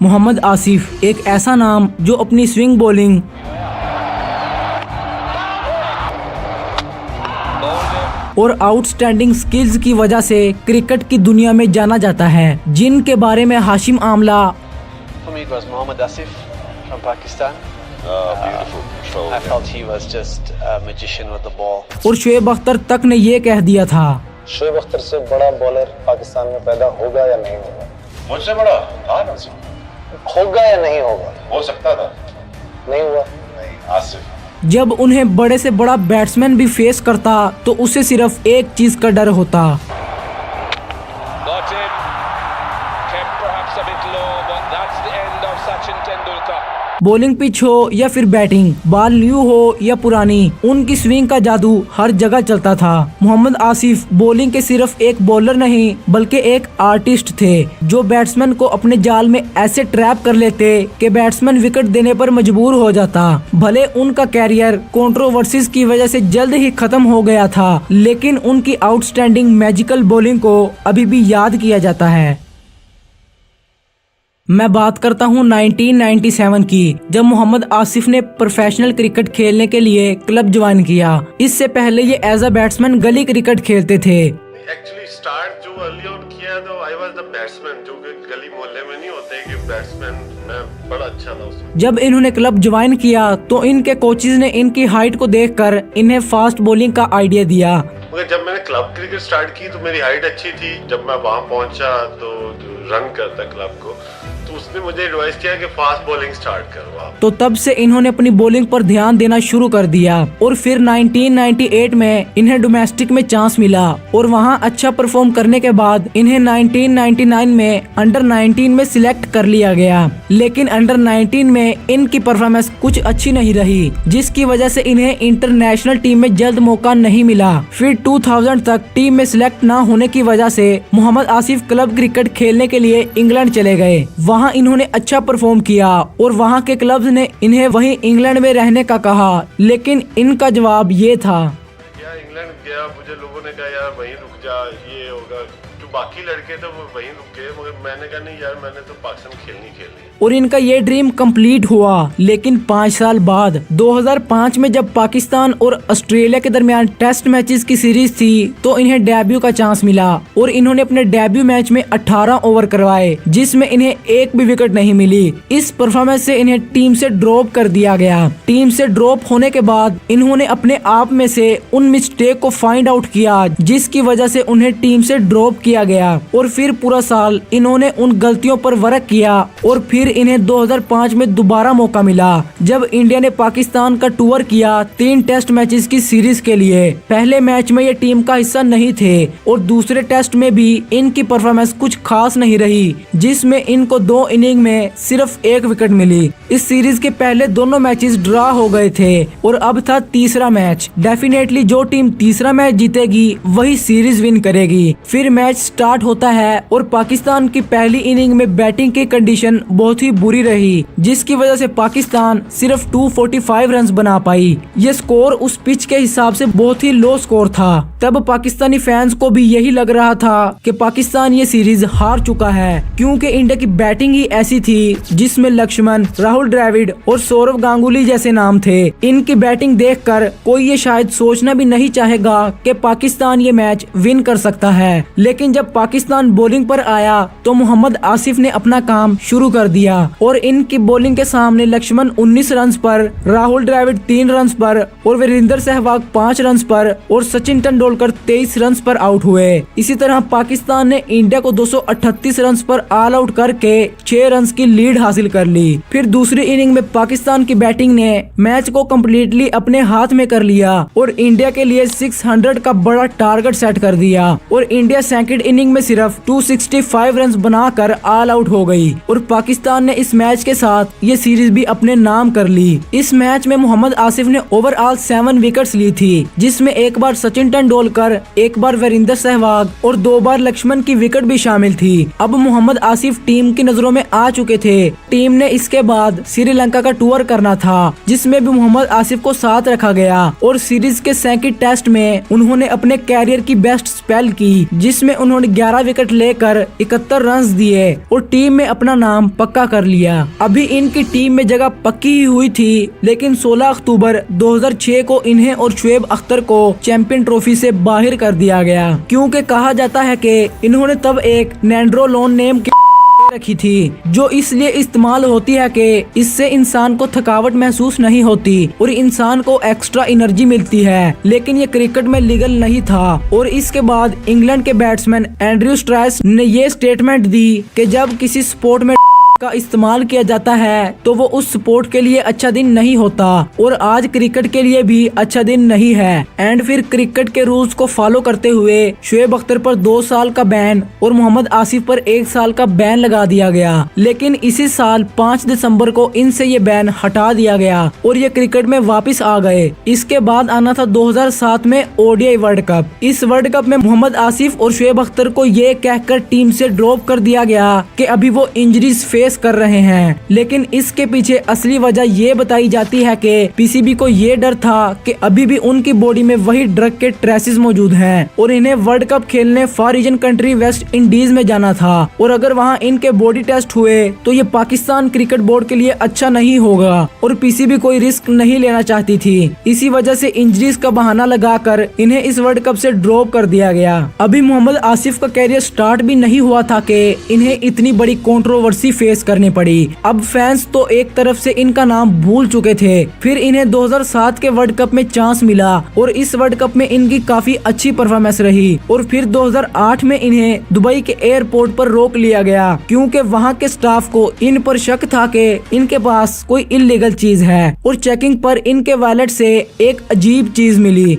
मोहम्मद आसिफ एक ऐसा नाम जो अपनी स्विंग बॉलिंग और आउटस्टैंडिंग स्किल्स की वजह से क्रिकेट की दुनिया में जाना जाता है, जिनके बारे में हाशिम आमला और शोएब अख्तर तक ने ये कह दिया था, शोएब अख्तर से बड़ा बॉलर पाकिस्तान में पैदा होगा या नहीं होगा? मुझसे बड़ा था ना, होगा या नहीं होगा? हो सकता था, नहीं हुआ। नहीं, आसिफ जब उन्हें बड़े से बड़ा बैट्समैन भी फेस करता तो उसे सिर्फ एक चीज का डर होता, बॉलिंग पिच हो या फिर बैटिंग, बॉल न्यू हो या पुरानी, उनकी स्विंग का जादू हर जगह चलता था। मोहम्मद आसिफ बॉलिंग के सिर्फ एक बॉलर नहीं बल्कि एक आर्टिस्ट थे, जो बैट्समैन को अपने जाल में ऐसे ट्रैप कर लेते कि बैट्समैन विकेट देने पर मजबूर हो जाता। भले उनका कैरियर कंट्रोवर्सीज की वजह से जल्द ही खत्म हो गया था, लेकिन उनकी आउटस्टैंडिंग मैजिकल बॉलिंग को अभी भी याद किया जाता है। मैं बात करता हूँ 1997 की, जब मोहम्मद आसिफ ने प्रोफेशनल क्रिकेट खेलने के लिए क्लब ज्वाइन किया। इससे पहले ये एज अ बैट्समैन गली क्रिकेट खेलते थे। एक्चुअली स्टार्ट जो अर्ली ऑन किया तो आई वाज द बैट्समैन, जो कि गली मोहल्ले में नहीं होते कि बैट्समैन, मैं बड़ा अच्छा था उसमें। जब इन्होंने क्लब ज्वाइन किया तो इनके कोचेज ने इनकी हाइट को देखकर इन्हें फास्ट बॉलिंग का आइडिया दिया। मगर जब मैंने क्लब क्रिकेट स्टार्ट की तो मेरी हाइट अच्छी थी। जब मैं वहाँ पहुंचा तो रन करता क्लब को, तो उसने मुझे एडवाइस किया कि फास्ट बॉलिंग स्टार्ट करो आप। तो तब से इन्होंने अपनी बॉलिंग पर ध्यान देना शुरू कर दिया और फिर 1998 में इन्हें डोमेस्टिक में चांस मिला और वहां अच्छा परफॉर्म करने के बाद इन्हें 1999 में अंडर 19 में सिलेक्ट कर लिया गया। लेकिन अंडर 19 में इनकी परफॉर्मेंस कुछ अच्छी नहीं रही, जिसकी वजह से इन्हें इंटरनेशनल टीम में जल्द मौका नहीं मिला। फिर 2000 तक टीम में सिलेक्ट न होने की वजह से मोहम्मद आसिफ क्लब क्रिकेट खेलने के लिए इंग्लैंड चले गए। वहां इन्होंने अच्छा परफॉर्म किया और वहां के क्लब्स ने इन्हें वहीं इंग्लैंड में रहने का कहा, लेकिन इनका जवाब ये था, इंग्लैंड गया, मुझे लोगों ने कहा यार वहीं रुक जा, ये होगा। जो बाकी लड़के थे वो वहीं रुक गए, मगर मैंने कहा नहीं यार, मैंने तो पाकिस्तान खेलनी है। और इनका ये ड्रीम कंप्लीट हुआ। लेकिन 5 साल बाद 2005 में जब पाकिस्तान और ऑस्ट्रेलिया के दरमियान टेस्ट मैचेस की सीरीज थी तो इन्हें डेब्यू का चांस मिला और इन्होंने अपने डेब्यू मैच में 18 ओवर करवाए, जिसमें इन्हें एक भी विकेट नहीं मिली। इस परफॉर्मेंस से इन्हें टीम से ड्रॉप कर दिया गया। टीम से ड्रॉप होने के बाद इन्होंने अपने आप में से उन मिस्टेक को फाइंड आउट किया जिसकी वजह से उन्हें टीम से ड्रॉप किया गया और फिर पूरा साल इन्होंने उन गलतियों पर वर्क किया और फिर इन्हें 2005 में दोबारा मौका मिला जब इंडिया ने पाकिस्तान का टूर किया 3 टेस्ट मैचेस की सीरीज के लिए। पहले मैच में ये टीम का हिस्सा नहीं थे और दूसरे टेस्ट में भी इनकी परफॉर्मेंस कुछ खास नहीं रही, जिसमें इनको 2 इनिंग में सिर्फ 1 विकेट मिली। इस सीरीज के पहले दोनों मैचेस ड्रा हो गए थे और अब था तीसरा मैच। डेफिनेटली जो टीम तीसरा मैच जीतेगी वही सीरीज विन करेगी। फिर मैच स्टार्ट होता है और पाकिस्तान की पहली इनिंग में बैटिंग की कंडीशन बहुत ही बुरी रही, जिसकी वजह से पाकिस्तान सिर्फ 245 रन बना पाई। ये स्कोर उस पिच के हिसाब से बहुत ही लो स्कोर था। तब पाकिस्तानी फैंस को भी यही लग रहा था कि पाकिस्तान ये सीरीज हार चुका है, क्योंकि इंडिया की बैटिंग ही ऐसी थी जिसमें लक्ष्मण, राहुल द्रविड़ और सौरव गांगुली जैसे नाम थे। इनकी बैटिंग देखकर कोई ये शायद सोचना भी नहीं चाहेगा कि पाकिस्तान ये मैच विन कर सकता है। लेकिन जब पाकिस्तान बॉलिंग पर आया तो मोहम्मद आसिफ ने अपना काम शुरू कर दिया और इनकी बॉलिंग के सामने लक्ष्मण 19 रन पर, राहुल द्रविड़ 3 रन पर और वीरेंद्र सहवाग 5 रन पर और सचिन तेंदुलकर 23 रन पर आउट हुए। इसी तरह पाकिस्तान ने इंडिया को 238 रन पर ऑल आउट करके 6 रन की लीड हासिल कर ली। फिर दूसरी इनिंग में पाकिस्तान की बैटिंग ने मैच को कम्प्लीटली अपने हाथ में कर लिया और इंडिया के लिए 600 का बड़ा टारगेट सेट कर दिया और इंडिया सेकंड इनिंग में सिर्फ 265 रन बनाकर ऑल आउट हो गई और पाकिस्तान ने इस मैच के साथ ये सीरीज भी अपने नाम कर ली। इस मैच में मोहम्मद आसिफ ने ओवरऑल 7 विकेट्स ली थी, जिसमें एक बार सचिन तेंदुलकर, एक बार वीरेंद्र सहवाग और 2 बार लक्ष्मण की विकेट भी शामिल थी। अब मोहम्मद आसिफ टीम की नजरों में आ चुके थे। टीम ने इसके बाद श्रीलंका का टूर करना था, जिसमें भी मोहम्मद आसिफ को साथ रखा गया और सीरीज के सेकंड टेस्ट में उन्होंने अपने कैरियर की बेस्ट स्पेल की, जिसमें उन्होंने अराउंड 11 विकेट लेकर 71 रन दिए और टीम में अपना नाम पक्का कर लिया। अभी इनकी टीम में जगह पक्की ही हुई थी, लेकिन 16 अक्टूबर 2006 को इन्हें और शुएब अख्तर को चैंपियन ट्रॉफी से बाहर कर दिया गया, क्योंकि कहा जाता है कि इन्होंने तब एक नैंड्रोलोन नेम की रखी थी, जो इसलिए इस्तेमाल होती है कि इससे इंसान को थकावट महसूस नहीं होती और इंसान को एक्स्ट्रा एनर्जी मिलती है। लेकिन ये क्रिकेट में लीगल नहीं था और इसके बाद इंग्लैंड के बैट्समैन एंड्रयू स्ट्राइस ने ये स्टेटमेंट दी कि जब किसी स्पोर्ट में का इस्तेमाल किया जाता है तो वो उस स्पोर्ट के लिए अच्छा दिन नहीं होता, और आज क्रिकेट के लिए भी अच्छा दिन नहीं है। एंड फिर क्रिकेट के रूल्स को फॉलो करते हुए शुएब अख्तर पर 2 साल का बैन और मोहम्मद आसिफ पर 1 साल का बैन लगा दिया गया। लेकिन इसी साल 5 दिसंबर को इनसे ये बैन हटा दिया गया और ये क्रिकेट में वापस आ गए। इसके बाद आना था 2007 में ओडीआई वर्ल्ड कप। इस वर्ल्ड कप में मोहम्मद आसिफ और शुएब अख्तर को ये कहकर टीम से ड्रॉप कर दिया गया कि अभी वो इंजरीज फेस कर रहे हैं। लेकिन इसके पीछे असली वजह ये बताई जाती है कि पीसीबी को ये डर था कि अभी भी उनकी बॉडी में वही ड्रग के ट्रेसेस मौजूद हैं और इन्हें वर्ल्ड कप खेलने for reason country West Indies में जाना था, और अगर वहां इनके बॉडी टेस्ट हुए तो ये पाकिस्तान क्रिकेट बोर्ड के लिए अच्छा नहीं होगा और पीसीबी कोई रिस्क नहीं लेना चाहती थी। इसी वजह से इंजरीज का बहाना लगाकर इन्हें इस वर्ल्ड कप से ड्रॉप कर दिया गया। अभी मोहम्मद आसिफ का कैरियर स्टार्ट भी नहीं हुआ था कि इन्हें इतनी बड़ी कंट्रोवर्सी फेस करनी पड़ी। अब फैंस तो एक तरफ से इनका नाम भूल चुके थे, फिर इन्हें 2007 के वर्ल्ड कप में चांस मिला और इस वर्ल्ड कप में इनकी काफी अच्छी परफॉर्मेंस रही, और फिर 2008 में इन्हें दुबई के एयरपोर्ट पर रोक लिया गया क्योंकि वहां के स्टाफ को इन पर शक था कि इनके पास कोई इल्लीगल चीज है, और चेकिंग पर इनके वॉलेट से एक अजीब चीज मिली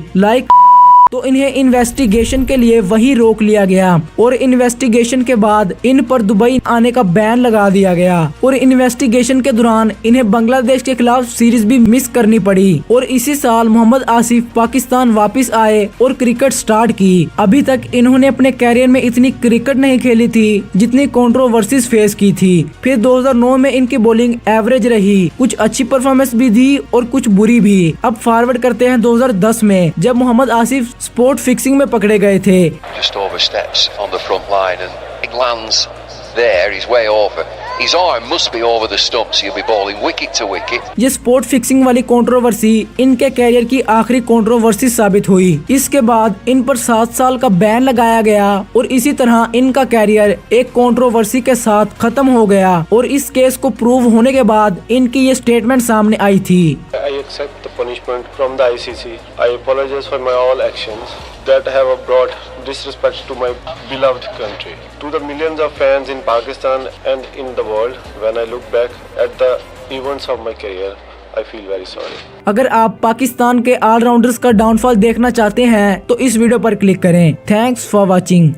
तो इन्हें इन्वेस्टिगेशन के लिए वही रोक लिया गया, और इन्वेस्टिगेशन के बाद इन पर दुबई आने का बैन लगा दिया गया, और इन्वेस्टिगेशन के दौरान इन्हें बांग्लादेश के खिलाफ सीरीज भी मिस करनी पड़ी। और इसी साल मोहम्मद आसिफ पाकिस्तान वापस आए और क्रिकेट स्टार्ट की। अभी तक इन्होंने अपने कैरियर में इतनी क्रिकेट नहीं खेली थी जितनी कंट्रोवर्सीज फेस की थी। फिर 2009 में इनकी बॉलिंग एवरेज रही, कुछ अच्छी परफॉर्मेंस भी दी और कुछ बुरी भी। अब फॉरवर्ड करते हैं 2010 में, जब मोहम्मद आसिफ स्पोर्ट फिक्सिंग में पकड़े गए थे। Just oversteps on the front line and it lands there. He's way over. His arm must be over the stump, so he'll be bowling wicket to wicket. ये स्पोर्ट फिक्सिंग वाली controversy इनके career की आखिरी controversy साबित हुई। इसके बाद इन पर 7 साल का बैन लगाया गया और इसी तरह इनका कैरियर एक कंट्रोवर्सी के साथ खत्म हो गया, और इस केस को प्रूव होने के बाद इनकी ये स्टेटमेंट सामने आई थी। I accept the punishment from the ICC. I apologize for my all actions that have brought disrespect to my beloved country. To the millions of fans in Pakistan and in the world, when I look back at the events of my career, I feel very sorry. अगर आप पाकिस्तान के allrounders का downfall देखना चाहते हैं तो इस video पर क्लिक करें। Thanks for watching.